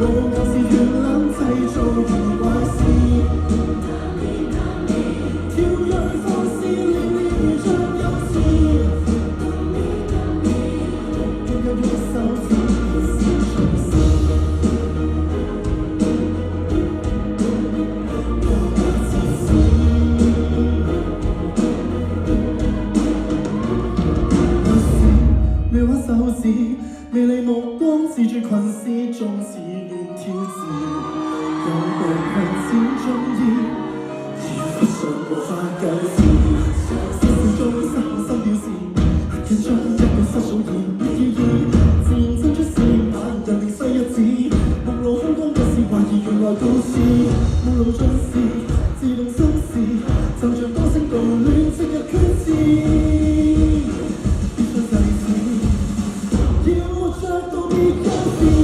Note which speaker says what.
Speaker 1: 我有時越諗製造越怪事，跳躍放肆連連像有刺，擁有一手指是隨時，我怕自私。有時描畫手指，魅力目光視住群絲，縱是亂挑戰，有部分只鍾意，如不想無法救治。世事中失控心表示，人中一個失數言沒意義，自認真出視眼人定須一指，目露凶光不是懷疑原來故事，目露盡是自動心事，就像多聲道亂進入圈子，必須制止，要活着到別休止。